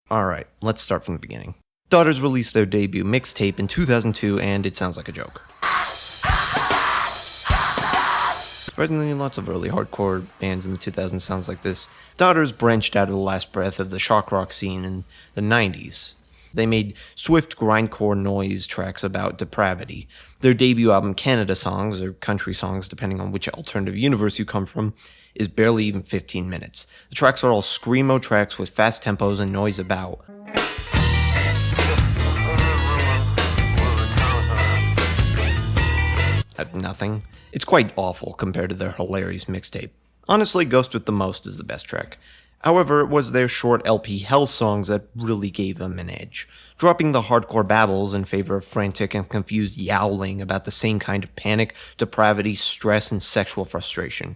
Alright, let's start from the beginning. Daughters released their debut mixtape in 2002, and it sounds like a joke. Surprisingly, lots of early hardcore bands in the 2000s sounds like this. Daughters branched out of the last breath of the shock rock scene in the 90s. They made swift grindcore noise tracks about depravity. Their debut album, Canada Songs, or Country Songs, depending on which alternative universe you come from, is barely even 15 minutes. The tracks are all screamo tracks with fast tempos and noise about. Nothing. It's quite awful compared to their hilarious mixtape. Honestly, Ghost with the Most is the best track. However, it was their short LP Hell songs that really gave them an edge, dropping the hardcore babbles in favor of frantic and confused yowling about the same kind of panic, depravity, stress, and sexual frustration.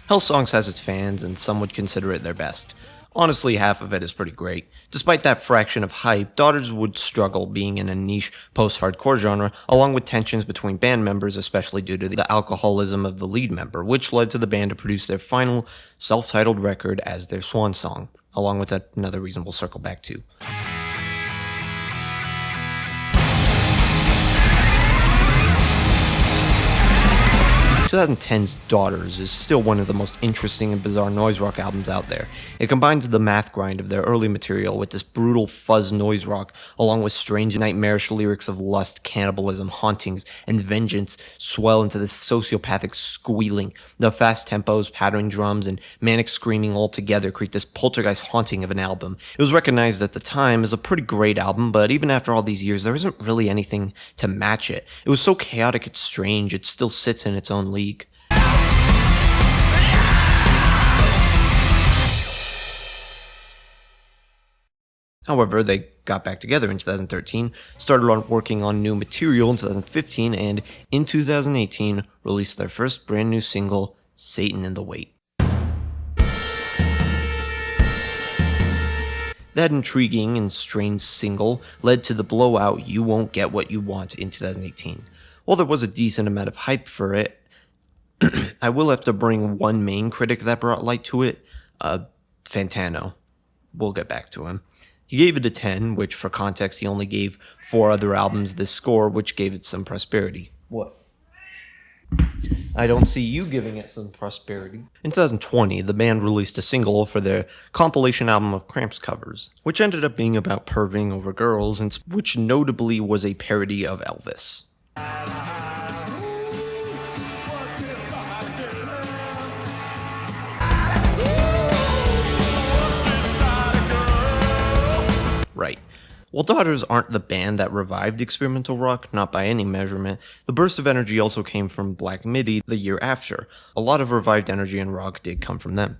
Hell Songs has its fans, and some would consider it their best. Honestly, half of it is pretty great. Despite that fraction of hype, Daughters would struggle being in a niche post-hardcore genre, along with tensions between band members, especially due to the alcoholism of the lead member, which led to the band to produce their final self-titled record as their swan song, along with another reason we'll circle back to. 2010's Daughters is still one of the most interesting and bizarre noise rock albums out there. It combines the math grind of their early material with this brutal fuzz noise rock, along with strange nightmarish lyrics of lust, cannibalism, hauntings, and vengeance swell into this sociopathic squealing. The fast tempos, pattering drums, and manic screaming all together create this poltergeist haunting of an album. It was recognized at the time as a pretty great album, but even after all these years, there isn't really anything to match it. It was so chaotic it's strange, it still sits in its own league. However, they got back together in 2013, started working on new material in 2015, and in 2018 released their first brand new single, Satan in the Wait. That intriguing and strange single led to the blowout You Won't Get What You Want in 2018. While there was a decent amount of hype for it, I will have to bring one main critic that brought light to it, Fantano. We'll get back to him. He gave it a 10, which for context he only gave 4 other albums this score, which gave it some prosperity. What? I don't see you giving it some prosperity. In 2020, the band released a single for their compilation album of Cramps covers, which ended up being about perving over girls, and which notably was a parody of Elvis. Right. While Daughters aren't the band that revived experimental rock, not by any measurement, the burst of energy also came from Black Midi the year after. A lot of revived energy in rock did come from them.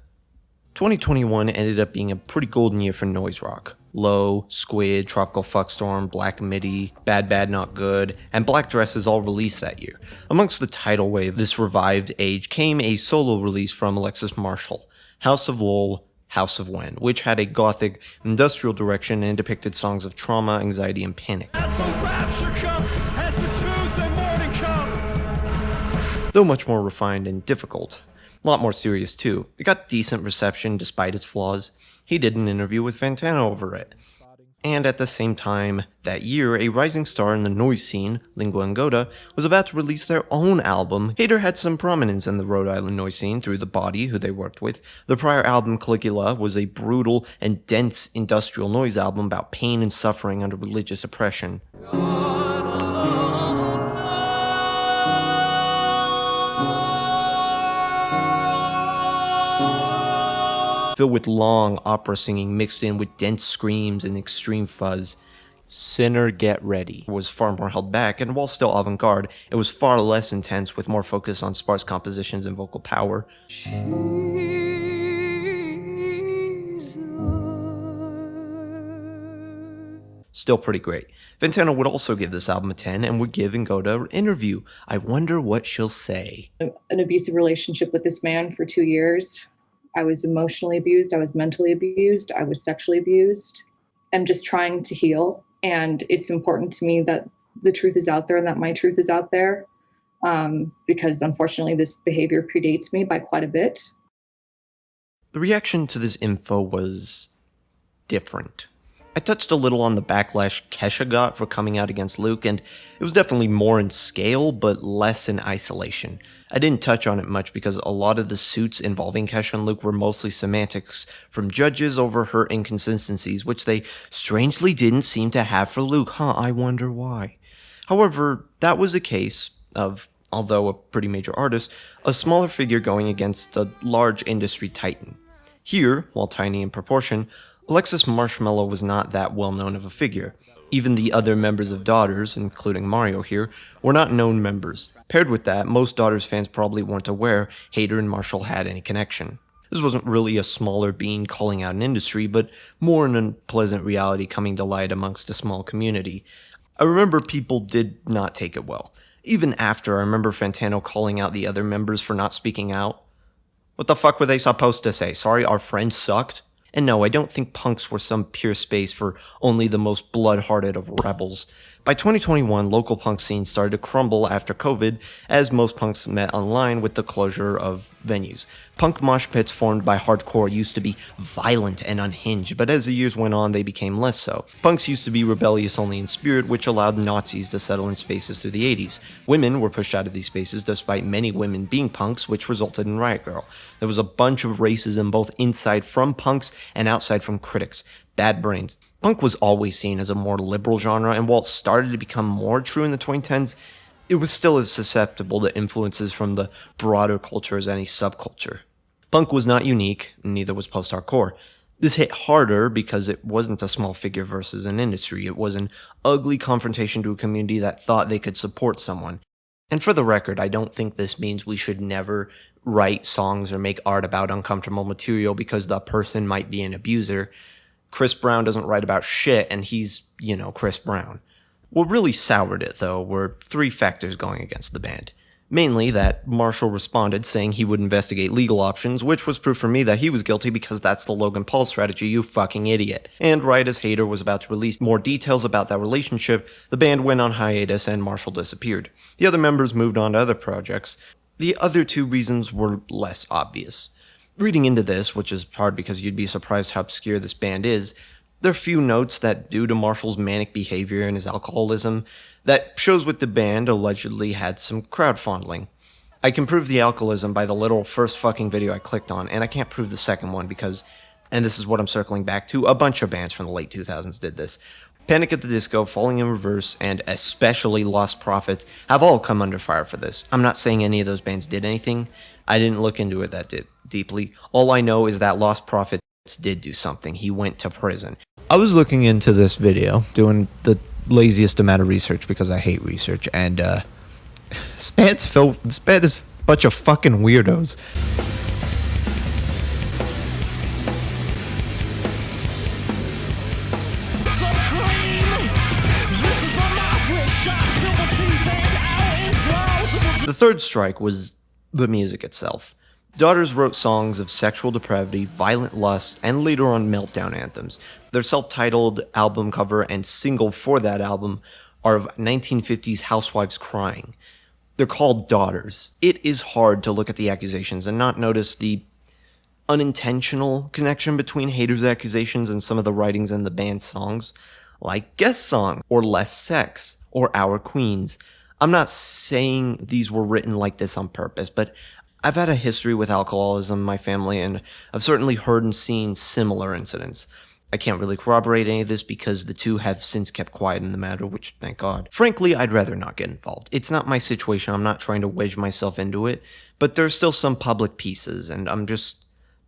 2021 ended up being a pretty golden year for noise rock. Low, Squid, Tropical Fuckstorm, Black Midi, Bad Bad Not Good, and Black Dresses all released that year. Amongst the tidal wave of this revived age came a solo release from Alexis Marshall, House of Lowell, House of When, which had a gothic, industrial direction and depicted songs of trauma, anxiety, and panic. Though much more refined and difficult. A lot more serious too. It got decent reception despite its flaws. He did an interview with Fantano over it. And at the same time, that year, a rising star in the noise scene, Lingua Ngoda, was about to release their own album. Hater had some prominence in the Rhode Island noise scene through The Body, who they worked with. The prior album, Caligula, was a brutal and dense industrial noise album about pain and suffering under religious oppression. Filled with long opera singing mixed in with dense screams and extreme fuzz. Sinner Get Ready was far more held back, and while still avant-garde, it was far less intense with more focus on sparse compositions and vocal power. Still pretty great. Fantano would also give this album a 10 and would give Ngoda an interview. I wonder what she'll say. An abusive relationship with this man for 2 years. I was emotionally abused, I was mentally abused, I was sexually abused. am just trying to heal. And it's important to me that the truth is out there and that my truth is out there, because unfortunately this behavior predates me by quite a bit. The reaction to this info was different. I touched a little on the backlash Kesha got for coming out against Luke, and it was definitely more in scale, but less in isolation. I didn't touch on it much because a lot of the suits involving Kesha and Luke were mostly semantics from judges over her inconsistencies, which they strangely didn't seem to have for Luke. I wonder why. However, that was a case of, although a pretty major artist, a smaller figure going against a large industry titan. Here, while tiny in proportion, Alexis Marshmallow was not that well known of a figure. Even the other members of Daughters, including Mario here, were not known members. Paired with that, most Daughters fans probably weren't aware Hader and Marshall had any connection. This wasn't really a smaller being calling out an industry, but more an unpleasant reality coming to light amongst a small community. I remember people did not take it well. Even after, I remember Fantano calling out the other members for not speaking out. What the fuck were they supposed to say? Sorry, our friend sucked? And no, I don't think punks were some pure space for only the most blood-hearted of rebels. By 2021, local punk scenes started to crumble after COVID, as most punks met online with the closure of venues. Punk mosh pits formed by hardcore used to be violent and unhinged, but as the years went on, they became less so. Punks used to be rebellious only in spirit, which allowed Nazis to settle in spaces through the 80s. Women were pushed out of these spaces despite many women being punks, which resulted in Riot Girl. There was a bunch of racism both inside from punks and outside from critics. Bad brains. Punk was always seen as a more liberal genre, and while it started to become more true in the 2010s, it was still as susceptible to influences from the broader culture as any subculture. Punk was not unique, and neither was post-hardcore. This hit harder because it wasn't a small figure versus an industry. It was an ugly confrontation to a community that thought they could support someone. And for the record, I don't think this means we should never write songs or make art about uncomfortable material because the person might be an abuser. Chris Brown doesn't write about shit, and he's, Chris Brown. What really soured it, though, were three factors going against the band. Mainly that Marshall responded saying he would investigate legal options, which was proof for me that he was guilty because that's the Logan Paul strategy, you fucking idiot. And right as Hader was about to release more details about that relationship, the band went on hiatus and Marshall disappeared. The other members moved on to other projects. The other two reasons were less obvious. Reading into this, which is hard because you'd be surprised how obscure this band is, there are few notes that, due to Marshall's manic behavior and his alcoholism, that shows what the band allegedly had some crowd fondling. I can prove the alcoholism by the literal first fucking video I clicked on, and I can't prove the second one because, and this is what I'm circling back to, a bunch of bands from the late 2000s did this. Panic at the Disco, Falling in Reverse, and especially Lost Prophets have all come under fire for this. I'm not saying any of those bands did anything. I didn't look into it that deeply. All I know is that Lost Prophets did do something. He went to prison. I was looking into this video, doing the laziest amount of research because I hate research, and this band is a bunch of fucking weirdos. The third strike was the music itself. Daughters wrote songs of sexual depravity, violent lust, and later on meltdown anthems. Their self-titled album cover and single for that album are of 1950s housewives crying. They're called Daughters. It is hard to look at the accusations and not notice the unintentional connection between Hader's accusations and some of the writings in the band's songs, like Guest Song, or Less Sex, or Our Queens. I'm not saying these were written like this on purpose, but I've had a history with alcoholism in my family, and I've certainly heard and seen similar incidents. I can't really corroborate any of this because the two have since kept quiet in the matter, which, thank God. Frankly, I'd rather not get involved. It's not my situation, I'm not trying to wedge myself into it, but there's still some public pieces, and I'm just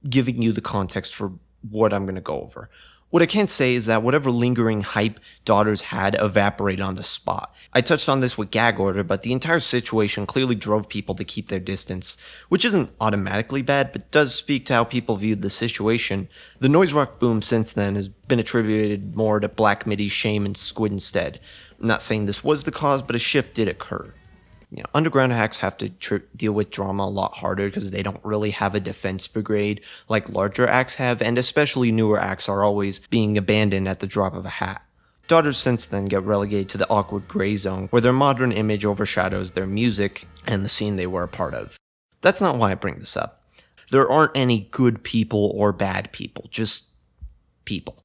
giving you the context for what I'm going to go over. What I can say is that whatever lingering hype Daughters had evaporated on the spot. I touched on this with Gag Order, but the entire situation clearly drove people to keep their distance, which isn't automatically bad, but does speak to how people viewed the situation. The noise rock boom since then has been attributed more to Black Midi, Shame, and Squid instead. I'm not saying this was the cause, but a shift did occur. Underground acts have to deal with drama a lot harder because they don't really have a defense brigade like larger acts have, and especially newer acts are always being abandoned at the drop of a hat. Daughters since then get relegated to the awkward gray zone where their modern image overshadows their music and the scene they were a part of. That's not why I bring this up. There aren't any good people or bad people, just people.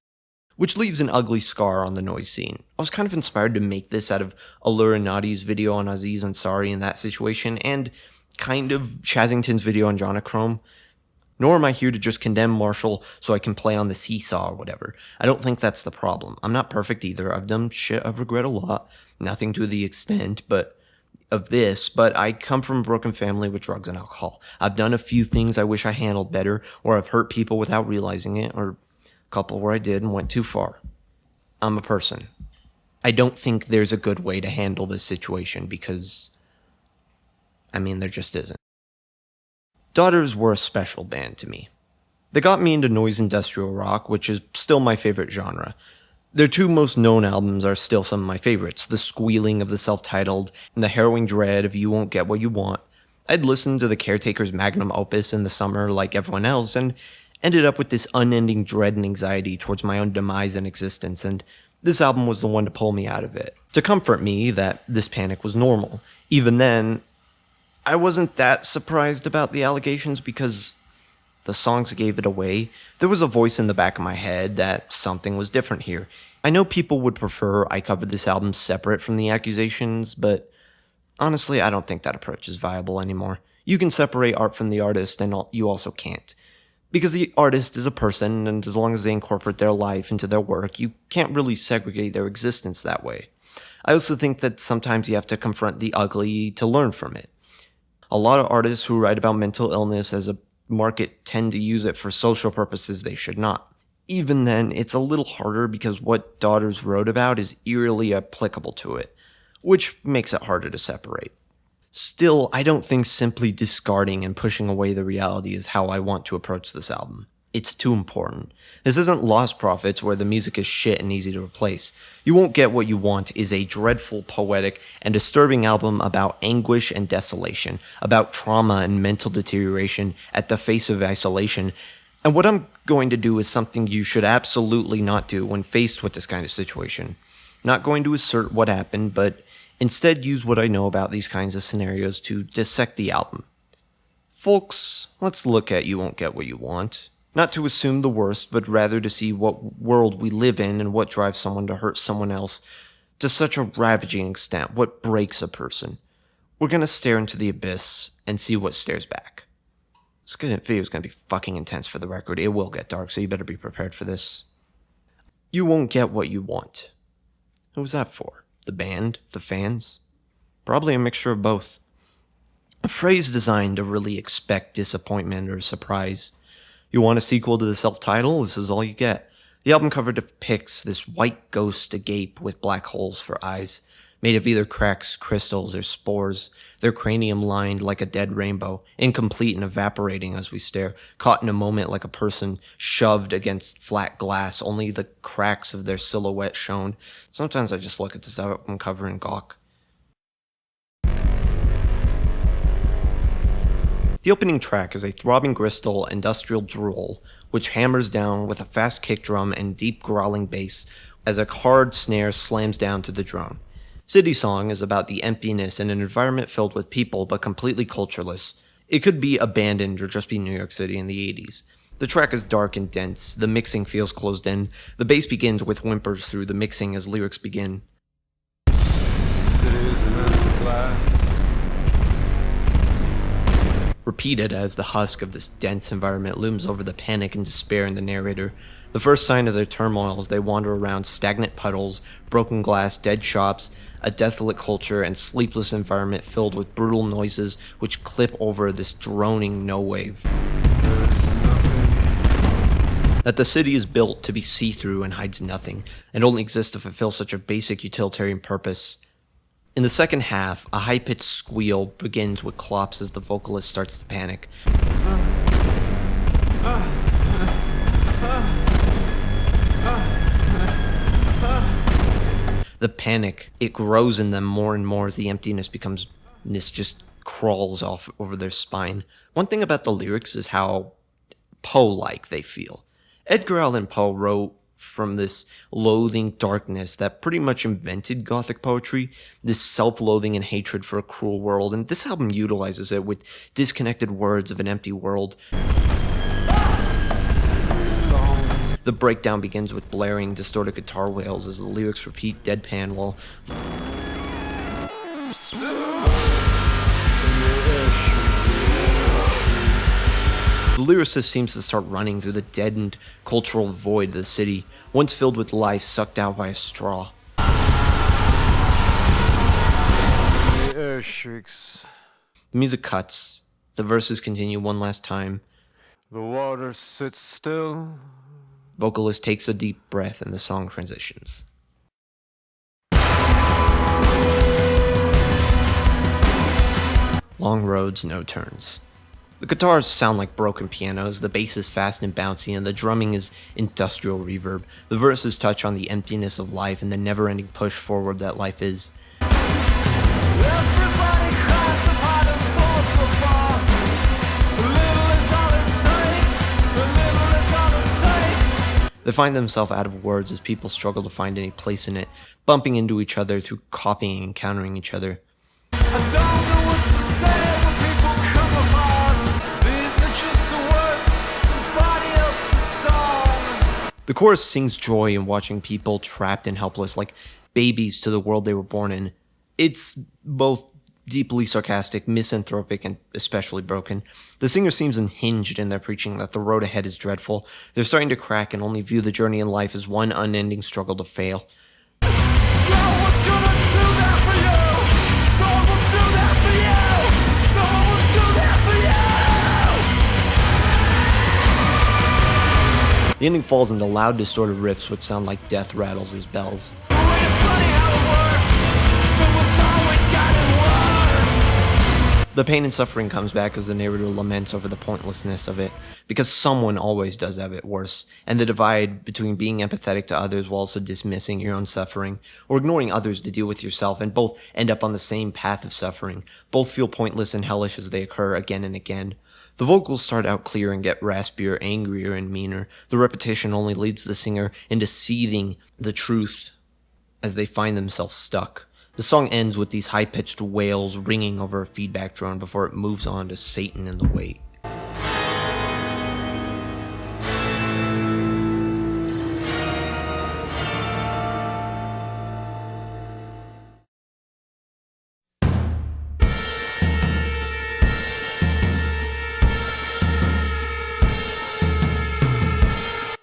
Which leaves an ugly scar on the noise scene. I was kind of inspired to make this out of Allura Nadi's video on Aziz Ansari in that situation, and kind of Shazington's video on Jonachrome. Nor am I here to just condemn Marshall so I can play on the seesaw or whatever. I don't think that's the problem. I'm not perfect either. I've done shit I've regret a lot. Nothing to the extent of this, but I come from a broken family with drugs and alcohol. I've done a few things I wish I handled better, or I've hurt people without realizing it, or couple where I did and went too far. I'm a person. I don't think there's a good way to handle this situation because, there just isn't. Daughters were a special band to me. They got me into noise industrial rock, which is still my favorite genre. Their two most known albums are still some of my favorites, The Squealing of the Self-Titled and The Harrowing Dread of You Won't Get What You Want. I'd listened to the Caretaker's magnum opus in the summer like everyone else, and ended up with this unending dread and anxiety towards my own demise and existence, and this album was the one to pull me out of it. To comfort me that this panic was normal. Even then, I wasn't that surprised about the allegations because the songs gave it away. There was a voice in the back of my head that something was different here. I know people would prefer I cover this album separate from the accusations, but honestly, I don't think that approach is viable anymore. You can separate art from the artist, and you also can't. Because the artist is a person, and as long as they incorporate their life into their work, you can't really segregate their existence that way. I also think that sometimes you have to confront the ugly to learn from it. A lot of artists who write about mental illness as a market tend to use it for social purposes they should not. Even then, it's a little harder because what Daughters wrote about is eerily applicable to it, which makes it harder to separate. Still, I don't think simply discarding and pushing away the reality is how I want to approach this album. It's too important. This isn't Lost Prophets where the music is shit and easy to replace. You Won't Get What You Want is a dreadful, poetic, and disturbing album about anguish and desolation, about trauma and mental deterioration at the face of isolation. And what I'm going to do is something you should absolutely not do when faced with this kind of situation. Not going to assert what happened, but instead use what I know about these kinds of scenarios to dissect the album. Folks, let's look at You Won't Get What You Want. Not to assume the worst, but rather to see what world we live in and what drives someone to hurt someone else to such a ravaging extent, what breaks a person. We're gonna stare into the abyss and see what stares back. This video is gonna be fucking intense for the record. It will get dark, so you better be prepared for this. You won't get what you want. Who was that for? The band? The fans? Probably a mixture of both. A phrase designed to really expect disappointment or surprise. You want a sequel to the self-title? This is all you get. The album cover depicts this white ghost agape with black holes for eyes, made of either cracks, crystals, or spores, their cranium lined like a dead rainbow, incomplete and evaporating as we stare, caught in a moment like a person shoved against flat glass, only the cracks of their silhouette shown. Sometimes I just look at this album cover and gawk. The opening track is a throbbing gristle industrial drool, which hammers down with a fast kick drum and deep growling bass as a hard snare slams down to the drone. City Song is about the emptiness in an environment filled with people but completely cultureless. It could be abandoned or just be New York City in the 80s. The track is dark and dense, the mixing feels closed in, the bass begins with whimpers through the mixing as lyrics begin. Repeated as the husk of this dense environment looms over the panic and despair in the narrator. The first sign of their turmoil as they wander around stagnant puddles, broken glass, dead shops, a desolate culture, and sleepless environment filled with brutal noises which clip over this droning no wave. That the city is built to be see-through and hides nothing, and only exists to fulfill such a basic utilitarian purpose. In the second half, a high-pitched squeal begins with clops as the vocalist starts to panic. The panic, it grows in them more and more as the emptiness becomes This just crawls off over their spine. One thing about the lyrics is how Poe-like they feel. Edgar Allan Poe wrote from this loathing darkness that pretty much invented Gothic poetry, this self-loathing and hatred for a cruel world, and this album utilizes it with disconnected words of an empty world. The breakdown begins with blaring, distorted guitar wails as the lyrics repeat deadpan while the lyricist seems to start running through the deadened cultural void of the city, once filled with life sucked out by a straw. The air shrieks. The music cuts. The verses continue one last time. The water sits still. Vocalist takes a deep breath and the song transitions. Long roads, no turns. The guitars sound like broken pianos, the bass is fast and bouncy, and the drumming is industrial reverb. The verses touch on the emptiness of life and the never-ending push forward that life is. Everybody cries apart and falls so far. A little is all it takes. A little is all it takes. They find themselves out of words as people struggle to find any place in it, bumping into each other through copying and countering each other. I don't know what to say when people come apart. These are just the words of somebody else's song. The chorus sings joy in watching people trapped and helpless like babies to the world they were born in. It's both deeply sarcastic, misanthropic, and especially broken. The singer seems unhinged in their preaching that the road ahead is dreadful. They're starting to crack and only view the journey in life as one unending struggle to fail. No one's gonna do that for you. No one will do that for you. No one will do that for you. The ending falls into loud, distorted riffs which sound like death rattles his bells. It's funny how it works. Someone's always got it worse. The pain and suffering comes back as the narrator laments over the pointlessness of it, because someone always does have it worse, and the divide between being empathetic to others while also dismissing your own suffering, or ignoring others to deal with yourself, and both end up on the same path of suffering. Both feel pointless and hellish as they occur again and again. The vocals start out clear and get raspier, angrier, and meaner. The repetition only leads the singer into seething the truth as they find themselves stuck. The song ends with these high-pitched wails ringing over a feedback drone before it moves on to Satan in the Wait.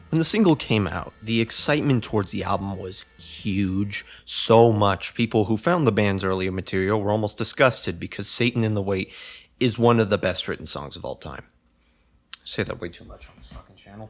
When the single came out, the excitement towards the album was huge. So much. People who found the band's earlier material were almost disgusted because Satan in the Wait is one of the best written songs of all time. I say that way too much on this fucking channel.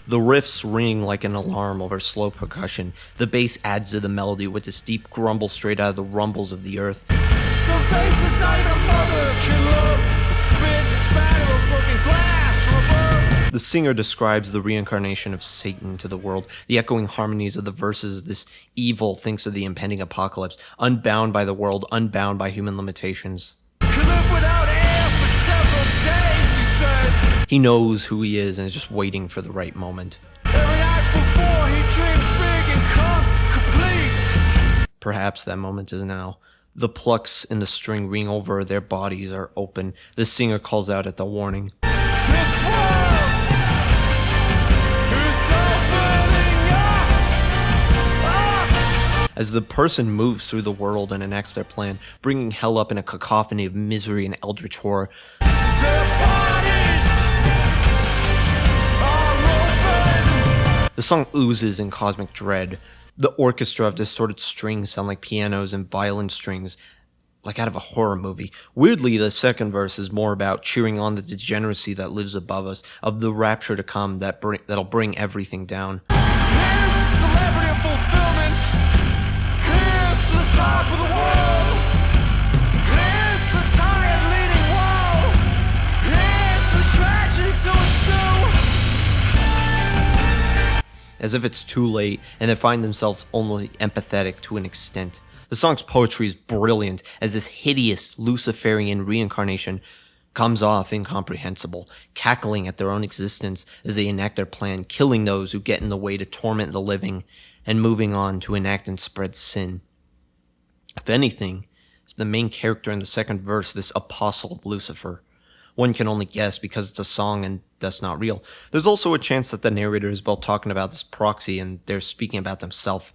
The riffs ring like an alarm over slow percussion. The bass adds to the melody with this deep grumble straight out of the rumbles of the earth. Some faces neither mother can love. A spit, spatter of broken glass from above. The singer describes the reincarnation of Satan to the world. The echoing harmonies of the verses, this evil thinks of the impending apocalypse, unbound by the world, unbound by human limitations. Could live without air for several days, he says. He knows who he is and is just waiting for the right moment. Every night before he dreams big and comes complete. Perhaps that moment is now. The plucks in the string ring over their bodies are open. The singer calls out at the warning. This world is opening up. As the person moves through the world and enacts their plan, bringing hell up in a cacophony of misery and eldritch horror. Their bodies are open. The song oozes in cosmic dread. The orchestra of distorted strings sound like pianos and violin strings, like out of a horror movie. Weirdly, the second verse is more about cheering on the degeneracy that lives above us, of the rapture to come that'll bring everything down. Here's the celebrity of fulfillment. Here's the top of the world. Here's the tired leading wall. Here's the tragedy to ensue. As if it's too late, and they find themselves only empathetic to an extent. The song's poetry is brilliant as this hideous Luciferian reincarnation comes off incomprehensible, cackling at their own existence as they enact their plan, killing those who get in the way to torment the living, and moving on to enact and spread sin. If anything, it's the main character in the second verse, this apostle of Lucifer. One can only guess because it's a song and thus not real. There's also a chance that the narrator is both talking about this proxy and they're speaking about themselves,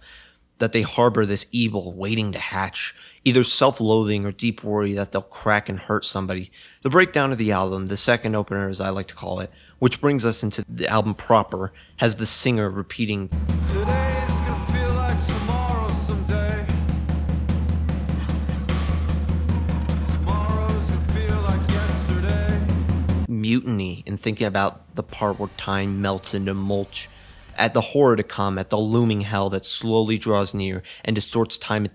that they harbor this evil waiting to hatch, either self-loathing or deep worry that they'll crack and hurt somebody. The breakdown of the album, the second opener as I like to call it, which brings us into the album proper, has the singer repeating, Today's gonna feel like tomorrow someday. Tomorrow's gonna feel like yesterday. mutiny in thinking about the part where time melts into mulch, at the horror to come, at the looming hell that slowly draws near and distorts time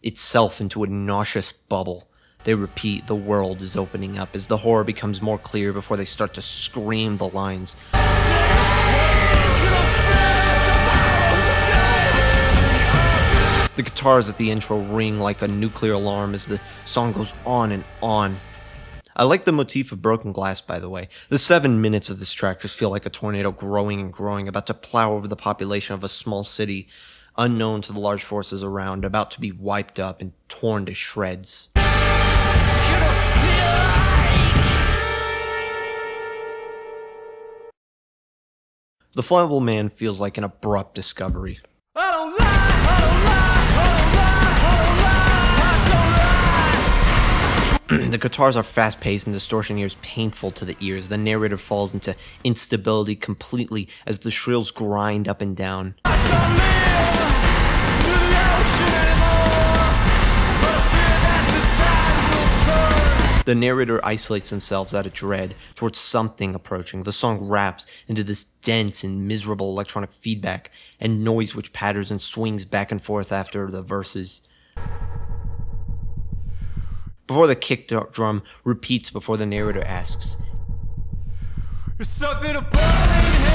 itself into a nauseous bubble. They repeat, the world is opening up, as the horror becomes more clear before they start to scream the lines. The guitars at the intro ring like a nuclear alarm as the song goes on and on. I like the motif of broken glass, by the way. The 7 minutes of this track just feel like a tornado growing and growing, about to plow over the population of a small city, unknown to the large forces around, about to be wiped up and torn to shreds. The Flammable Man feels like an abrupt discovery. I don't lie, I don't lie, I don't lie, I don't lie, I don't lie. The guitars are fast-paced and distortion here is painful to the ears. The narrator falls into instability completely as the shrills grind up and down. I don't live in the ocean anymore, but I fear that the tide will turn. The narrator isolates themselves out of dread towards something approaching. The song wraps into this dense and miserable electronic feedback and noise which patters and swings back and forth after the verses. Before the kick drum repeats before the narrator asks, There's something about it here.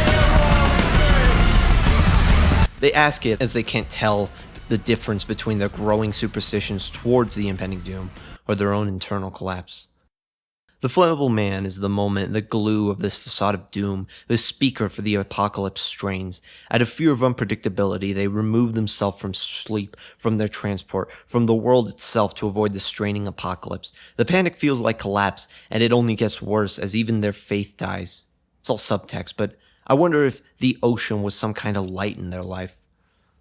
they ask it as they can't tell the difference between their growing superstitions towards the impending doom or their own internal collapse. The Flammable Man is the moment, the glue of this facade of doom, the speaker for the apocalypse strains. Out of fear of unpredictability, they remove themselves from sleep, from their transport, from the world itself to avoid the straining apocalypse. The panic feels like collapse, and it only gets worse as even their faith dies. It's all subtext, but I wonder if the ocean was some kind of light in their life.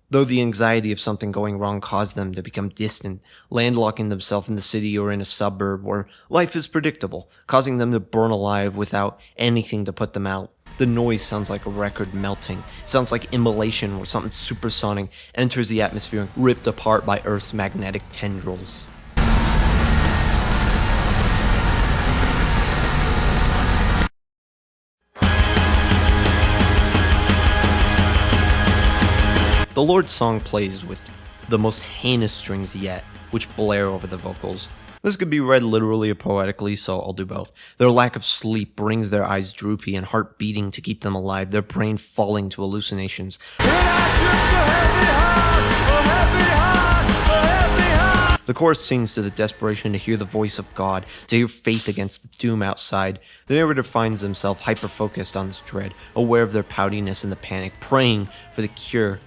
Though the anxiety of something going wrong caused them to become distant, landlocking themselves in the city or in a suburb where life is predictable, causing them to burn alive without anything to put them out. The noise sounds like a record melting. It sounds like immolation where something supersonic enters the atmosphere and ripped apart by Earth's magnetic tendrils. The Lord's song plays with the most heinous strings yet, which blare over the vocals. This could be read literally or poetically, so I'll do both. Their lack of sleep brings their eyes droopy and heart beating to keep them alive, their brain falling to hallucinations. The chorus sings to the desperation to hear the voice of God, to hear faith against the doom outside. The narrator finds himself hyper-focused on this dread, aware of their poutiness and the panic, praying for the cure.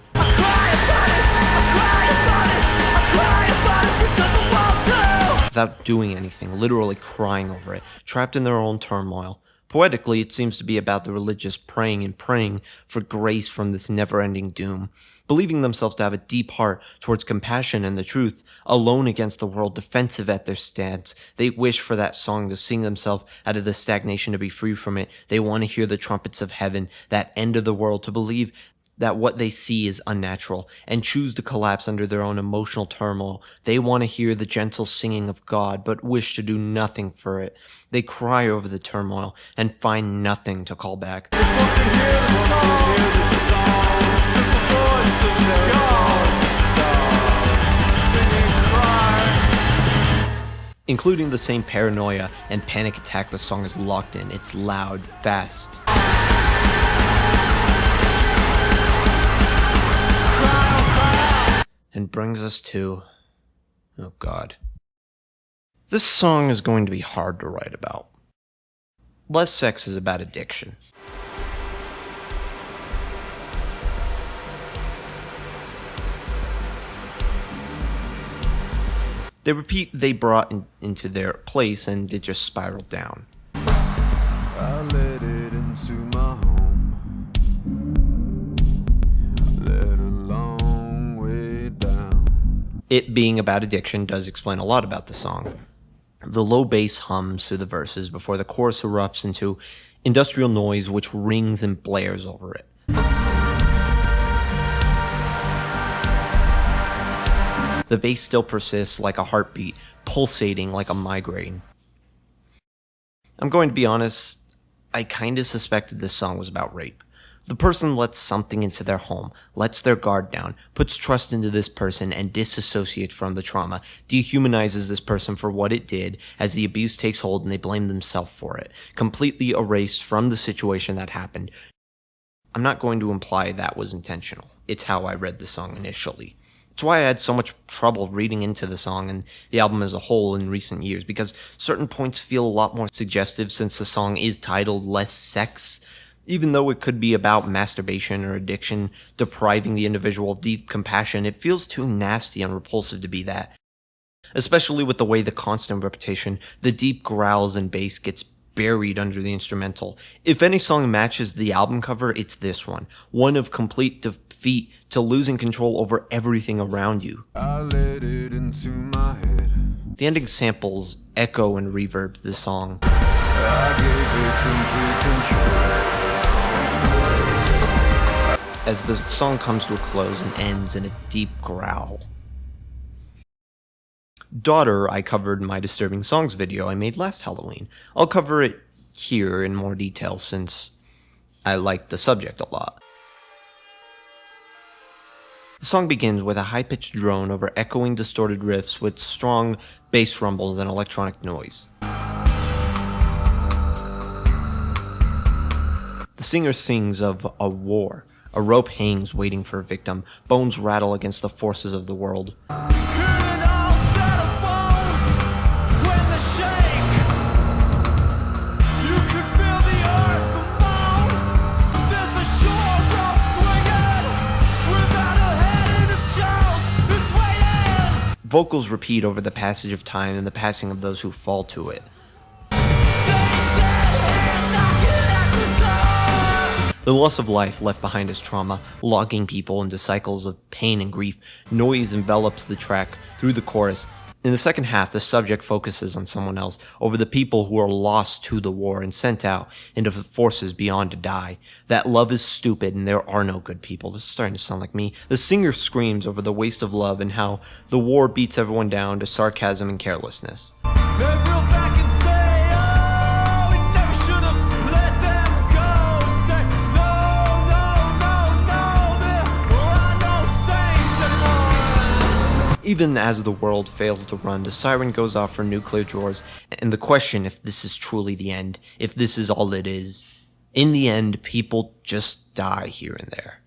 Without doing anything, literally crying over it, trapped in their own turmoil. Poetically, it seems to be about the religious praying and praying for grace from this never-ending doom, believing themselves to have a deep heart towards compassion and the truth, alone against the world, defensive at their stance. They wish for that song to sing themselves out of the stagnation, to be free from it. They want to hear the trumpets of heaven, that end of the world, to believe that what they see is unnatural, and choose to collapse under their own emotional turmoil. They want to hear the gentle singing of God, but wish to do nothing for it. They cry over the turmoil, and find nothing to call back. Including the same paranoia and panic attack the song is locked in. It's loud, fast. And brings us to Oh god. This song is going to be hard to write about. Less Sex is about addiction. They repeat they brought into their place and it just spiraled down. I let it into my home. I let a long way down. It being about addiction does explain a lot about the song. The low bass hums through the verses before the chorus erupts into industrial noise which rings and blares over it. The bass still persists like a heartbeat, pulsating like a migraine. I'm going to be honest, I kinda suspected this song was about rape. The person lets something into their home, lets their guard down, puts trust into this person and disassociates from the trauma, dehumanizes this person for what it did as the abuse takes hold and they blame themselves for it, completely erased from the situation that happened. I'm not going to imply that was intentional. It's how I read the song initially. It's why I had so much trouble reading into the song and the album as a whole in recent years, because certain points feel a lot more suggestive since the song is titled Less Sex. Even though it could be about masturbation or addiction, depriving the individual of deep compassion, it feels too nasty and repulsive to be that. Especially with the way the constant repetition, the deep growls and bass gets buried under the instrumental. If any song matches the album cover, it's this one. One of complete defeat to losing control over everything around you. I let it into my head. The ending samples echo and reverb the song. I gave it complete control. As the song comes to a close and ends in a deep growl. Daughter, I covered in my Disturbing Songs video I made last Halloween. I'll cover it here in more detail since I like the subject a lot. The song begins with a high-pitched drone over echoing distorted riffs with strong bass rumbles and electronic noise. The singer sings of a war. A rope hangs waiting for a victim. Bones rattle against the forces of the world. Hearing all set of bones when they shake. You can feel the earth moan. There's a short rope swinging without a head in its jaws. It's waiting. Vocals repeat over the passage of time and the passing of those who fall to it. The loss of life left behind as trauma, logging people into cycles of pain and grief. Noise envelops the track through the chorus. In the second half, the subject focuses on someone else, over the people who are lost to the war and sent out into the forces beyond to die. That love is stupid and there are no good people. This is starting to sound like me. The singer screams over the waste of love and how the war beats everyone down to sarcasm and carelessness. They reel back and say, oh, we never should have let them go. And say, no, there are no saints anymore. Even as the world fails to run, the siren goes off for nuclear drawers, and the question if this is truly the end, if this is all it is. In the end, people just die here and there.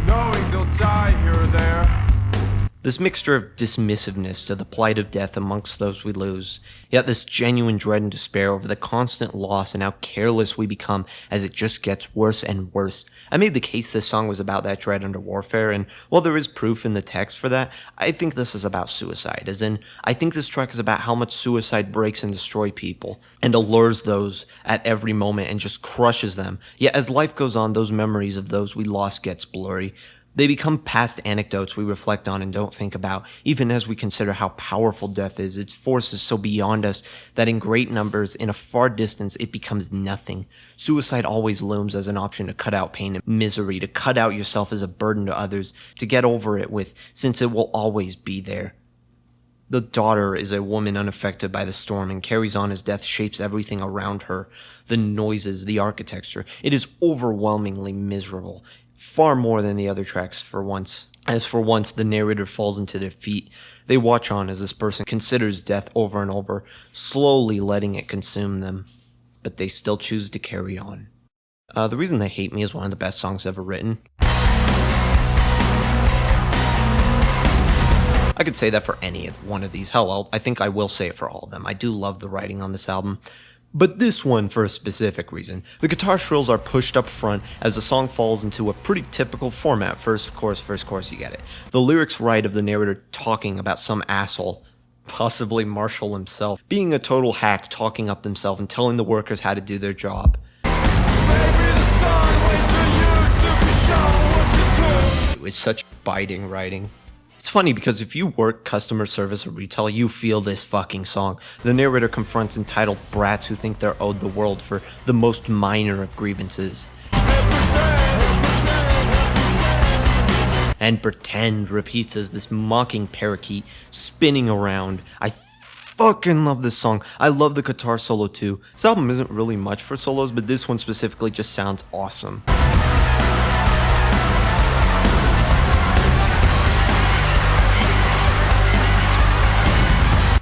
Knowing they'll die here or there. This mixture of dismissiveness to the plight of death amongst those we lose, yet this genuine dread and despair over the constant loss and how careless we become as it just gets worse and worse. I made the case this song was about that dread under warfare, and while there is proof in the text for that, I think this is about suicide, as in, I think this track is about how much suicide breaks and destroys people, and allures those at every moment and just crushes them. Yet as life goes on, those memories of those we lost gets blurry. They become past anecdotes we reflect on and don't think about, even as we consider how powerful death is. Its force is so beyond us that in great numbers, in a far distance, it becomes nothing. Suicide always looms as an option to cut out pain and misery, to cut out yourself as a burden to others, to get over it with, since it will always be there. The daughter is a woman unaffected by the storm and carries on as death shapes everything around her. The noises, the architecture. It is overwhelmingly miserable. Far more than the other tracks for once. As for once, the narrator falls into their feet. They watch on as this person considers death over and over, slowly letting it consume them. But they still choose to carry on. The Reason They Hate Me is one of the best songs ever written. I I could say that for any one of these. Hell, I think I will say it for all of them. I do love the writing on this album. But this one for a specific reason. The guitar shrills are pushed up front as the song falls into a pretty typical format. First chorus, you get it. The lyrics write of the narrator talking about some asshole, possibly Marshall himself, being a total hack, talking up themselves and telling the workers how to do their job. It's such biting writing. It's funny because if you work customer service or retail, you feel this fucking song. The narrator confronts entitled brats who think they're owed the world for the most minor of grievances. And pretend repeats as this mocking parakeet spinning around. I fucking love this song. I love the guitar solo too. This album isn't really much for solos, but this one specifically just sounds awesome.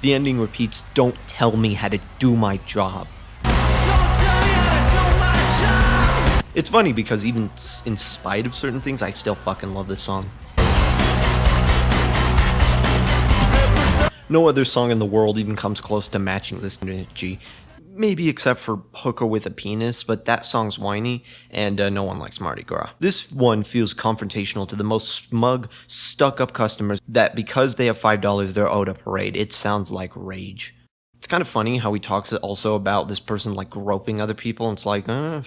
The ending repeats, "Don't tell me how to do my job." It's funny because even in spite of certain things, I still fucking love this song. No other song in the world even comes close to matching this energy. Maybe except for Hooker with a Penis, but that song's whiny, and no one likes Mardi Gras. This one feels confrontational to the most smug, stuck-up customers that because they have $5, they're owed a parade. It sounds like rage. It's kind of funny how he talks also about this person like groping other people, and it's like, I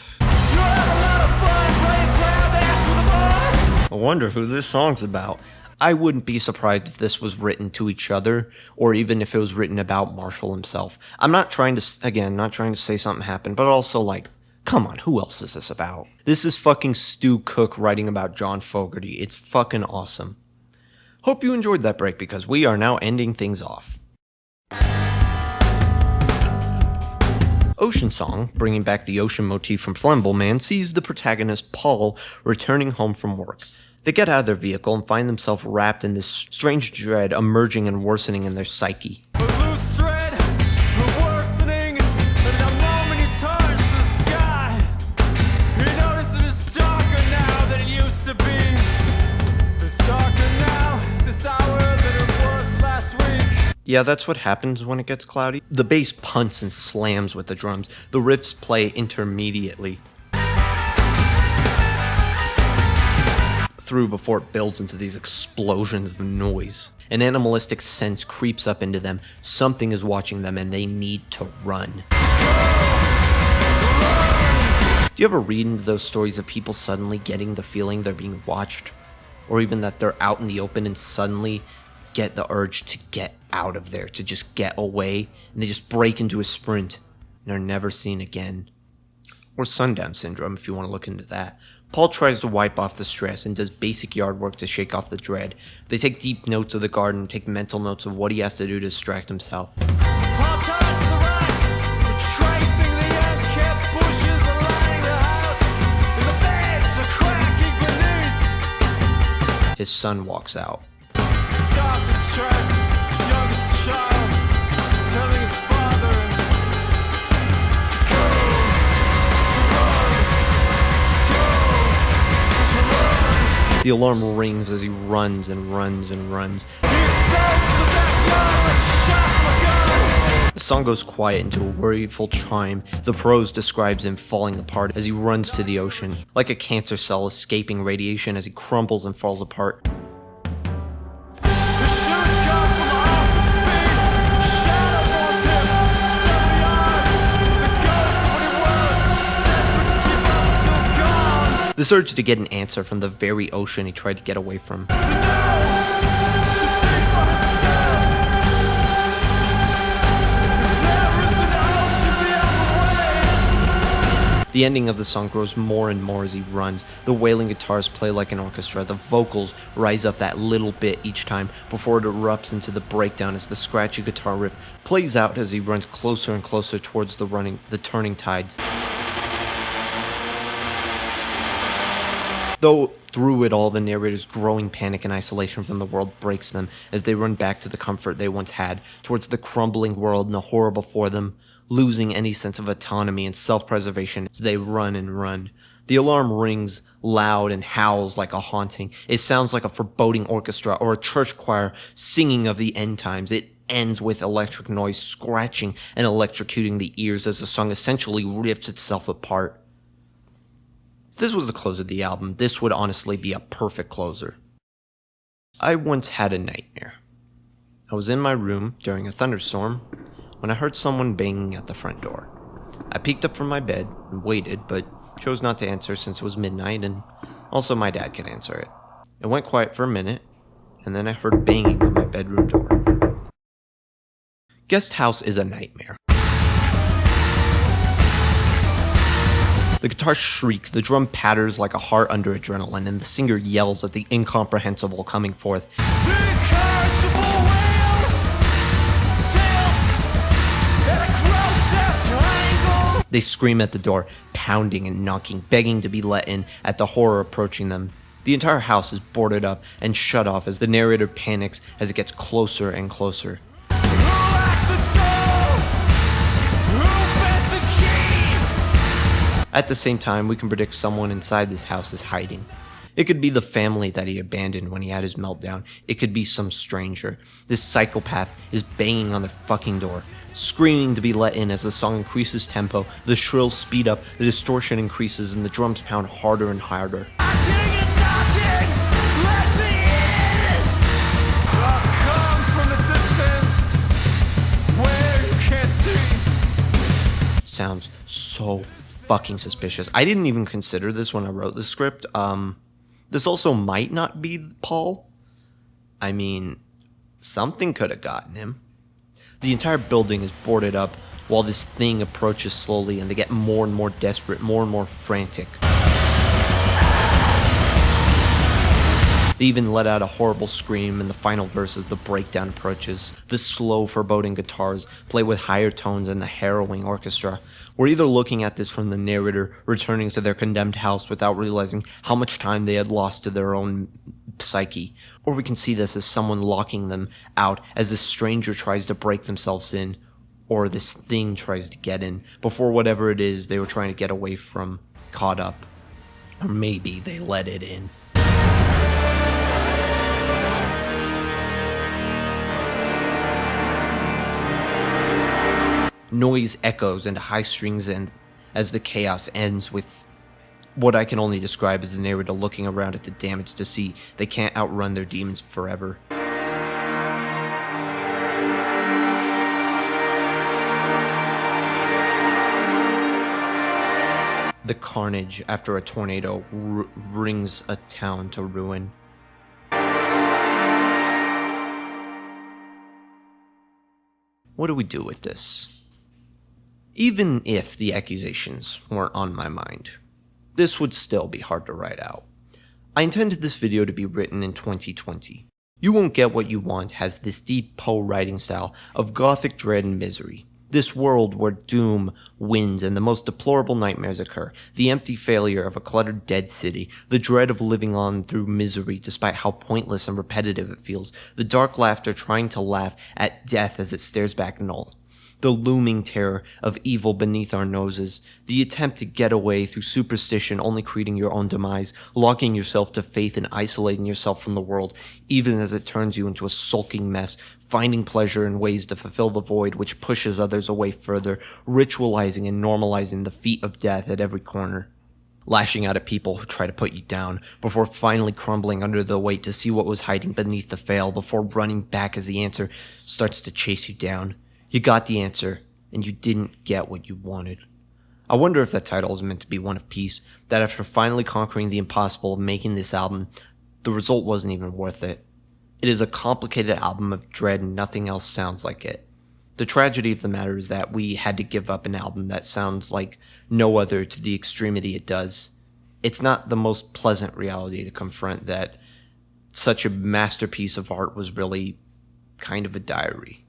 wonder who this song's about. I wouldn't be surprised if this was written to each other, or even if it was written about Marshall himself. I'm not trying to say something happened, but also like, come on, who else is this about? This is fucking Stu Cook writing about John Fogerty. It's fucking awesome. Hope you enjoyed that break because we are now ending things off. Ocean Song, bringing back the ocean motif from Flammable Man, sees the protagonist Paul returning home from work. They get out of their vehicle and find themselves wrapped in this strange dread emerging and worsening in their psyche. Yeah, that's what happens when it gets cloudy. The bass punts and slams with the drums. The riffs play intermediately through before it builds into these explosions of noise. An animalistic sense creeps up into them. Something is watching them and they need to run. Do you ever read into those stories of people suddenly getting the feeling they're being watched? Or even that they're out in the open and suddenly get the urge to get out of there, to just get away, and they just break into a sprint and are never seen again. Or sundown syndrome, if you want to look into that. Paul tries to wipe off the stress and does basic yard work to shake off the dread. They take deep notes of the garden and take mental notes of what he has to do to distract himself. His son walks out. The alarm rings as he runs and runs and runs. The song goes quiet into a worryful chime. The prose describes him falling apart as he runs to the ocean, like a cancer cell escaping radiation as he crumbles and falls apart. This urge to get an answer from the very ocean he tried to get away from. The ending of the song grows more and more as he runs. The wailing guitars play like an orchestra. The vocals rise up that little bit each time before it erupts into the breakdown as the scratchy guitar riff plays out as he runs closer and closer towards the turning tides. Though through it all, the narrator's growing panic and isolation from the world breaks them as they run back to the comfort they once had, towards the crumbling world and the horror before them, losing any sense of autonomy and self-preservation as they run and run. The alarm rings loud and howls like a haunting. It sounds like a foreboding orchestra or a church choir singing of the end times. It ends with electric noise scratching and electrocuting the ears as the song essentially rips itself apart. If this was the close of the album, this would honestly be a perfect closer. I once had a nightmare. I was in my room during a thunderstorm when I heard someone banging at the front door. I peeked up from my bed and waited, but chose not to answer since it was midnight and also my dad could answer it. It went quiet for a minute, and then I heard banging on my bedroom door. Guest house is a nightmare. The guitar shrieks, the drum patters like a heart under adrenaline, and the singer yells at the incomprehensible coming forth. They scream at the door, pounding and knocking, begging to be let in at the horror approaching them. The entire house is boarded up and shut off as the narrator panics as it gets closer and closer. At the same time, we can predict someone inside this house is hiding. It could be the family that he abandoned when he had his meltdown. It could be some stranger. This psychopath is banging on the fucking door, screaming to be let in as the song increases tempo, the shrills speed up, the distortion increases, and the drums pound harder and harder. Sounds so fucking suspicious. I didn't even consider this when I wrote the script. This also might not be Paul. I mean, something could have gotten him. The entire building is boarded up while this thing approaches slowly, and they get more and more desperate, more and more frantic. They even let out a horrible scream in the final verse as the breakdown approaches. The slow, foreboding guitars play with higher tones and the harrowing orchestra. We're either looking at this from the narrator returning to their condemned house without realizing how much time they had lost to their own psyche, or we can see this as someone locking them out as a stranger tries to break themselves in, or this thing tries to get in before whatever it is they were trying to get away from caught up. Or maybe they let it in. Noise echoes into high strings and as the chaos ends with what I can only describe as the narrator looking around at the damage to see they can't outrun their demons forever. The carnage after a tornado brings a town to ruin. What do we do with this? Even if the accusations weren't on my mind, this would still be hard to write out. I intended this video to be written in 2020. You Won't Get What You Want has this deep Poe writing style of gothic dread and misery. This world where doom wins and the most deplorable nightmares occur, the empty failure of a cluttered dead city, the dread of living on through misery despite how pointless and repetitive it feels, the dark laughter trying to laugh at death as it stares back null. The looming terror of evil beneath our noses, the attempt to get away through superstition only creating your own demise, locking yourself to faith and isolating yourself from the world, even as it turns you into a sulking mess, finding pleasure in ways to fulfill the void which pushes others away further, ritualizing and normalizing the feet of death at every corner. Lashing out at people who try to put you down, before finally crumbling under the weight to see what was hiding beneath the veil, before running back as the answer starts to chase you down. You got the answer, and you didn't get what you wanted. I wonder if that title is meant to be one of peace, that after finally conquering the impossible of making this album, the result wasn't even worth it. It is a complicated album of dread and nothing else sounds like it. The tragedy of the matter is that we had to give up an album that sounds like no other to the extremity it does. It's not the most pleasant reality to confront that such a masterpiece of art was really kind of a diary.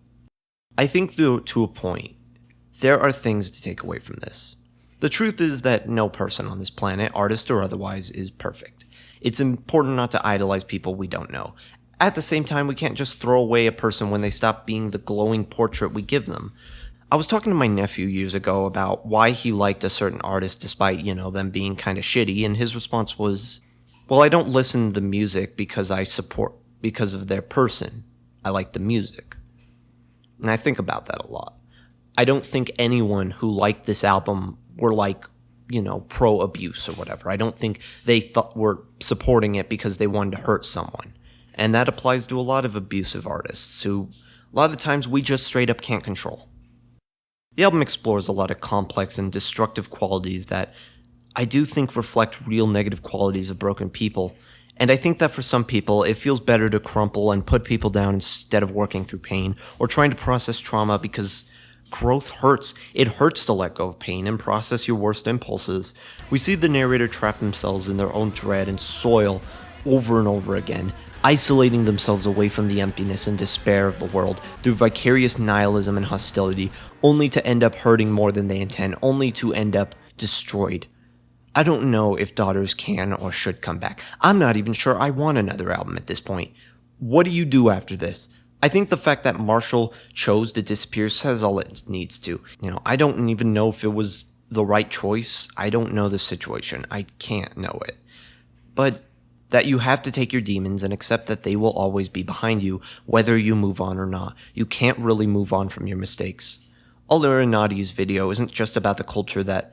I think to a point, there are things to take away from this. The truth is that no person on this planet, artist or otherwise, is perfect. It's important not to idolize people we don't know. At the same time, we can't just throw away a person when they stop being the glowing portrait we give them. I was talking to my nephew years ago about why he liked a certain artist despite, them being kind of shitty, and his response was, well, I don't listen to the music because because of their person. I like the music. And I think about that a lot. I don't think anyone who liked this album were pro abuse or whatever. I don't think they were supporting it because they wanted to hurt someone. And that applies to a lot of abusive artists who, a lot of the times, we just straight up can't control. The album explores a lot of complex and destructive qualities that I do think reflect real negative qualities of broken people. And I think that for some people, it feels better to crumple and put people down instead of working through pain or trying to process trauma, because growth hurts. It hurts to let go of pain and process your worst impulses. We see the narrator trap themselves in their own dread and soil over and over again, isolating themselves away from the emptiness and despair of the world through vicarious nihilism and hostility, only to end up hurting more than they intend, only to end up destroyed. I don't know if Daughters can or should come back. I'm not even sure I want another album at this point. What do you do after this? I think the fact that Marshall chose to disappear says all it needs to. I don't even know if it was the right choice. I don't know the situation. I can't know it. But that you have to take your demons and accept that they will always be behind you, whether you move on or not. You can't really move on from your mistakes. Illuminati's video isn't just about the culture that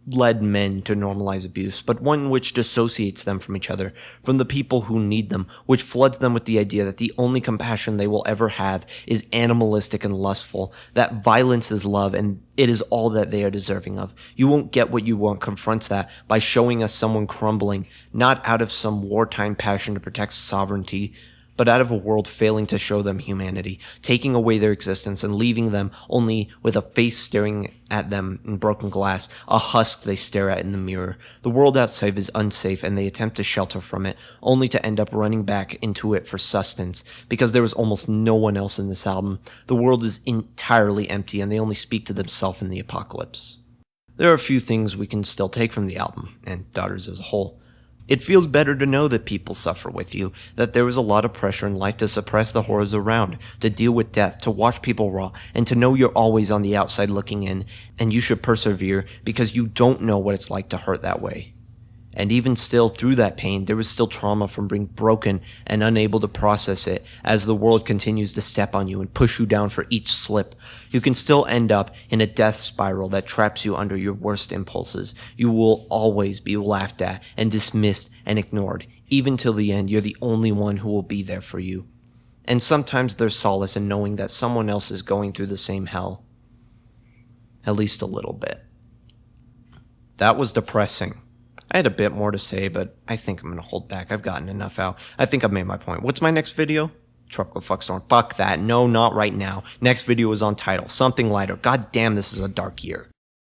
led men to normalize abuse, but one which dissociates them from each other, from the people who need them, which floods them with the idea that the only compassion they will ever have is animalistic and lustful, that violence is love and it is all that they are deserving of. You won't get what you want confronts that by showing us someone crumbling, not out of some wartime passion to protect sovereignty, but out of a world failing to show them humanity, taking away their existence and leaving them only with a face staring at them in broken glass, a husk they stare at in the mirror. The world outside is unsafe and they attempt to shelter from it, only to end up running back into it for sustenance, because there is almost no one else in this album. The world is entirely empty and they only speak to themselves in the apocalypse. There are a few things we can still take from the album, and Daughters as a whole. It feels better to know that people suffer with you, that there is a lot of pressure in life to suppress the horrors around, to deal with death, to watch people rot, and to know you're always on the outside looking in, and you should persevere because you don't know what it's like to hurt that way. And even still, through that pain, there is still trauma from being broken and unable to process it as the world continues to step on you and push you down for each slip. You can still end up in a death spiral that traps you under your worst impulses. You will always be laughed at and dismissed and ignored. Even till the end, you're the only one who will be there for you. And sometimes there's solace in knowing that someone else is going through the same hell. At least a little bit. That was depressing. I had a bit more to say, but I think I'm going to hold back. I've gotten enough out. I think I've made my point. What's my next video? Tropical Fuckstorm. Fuck that. No, not right now. Next video is on Tidal. Something lighter. God damn, this is a dark year.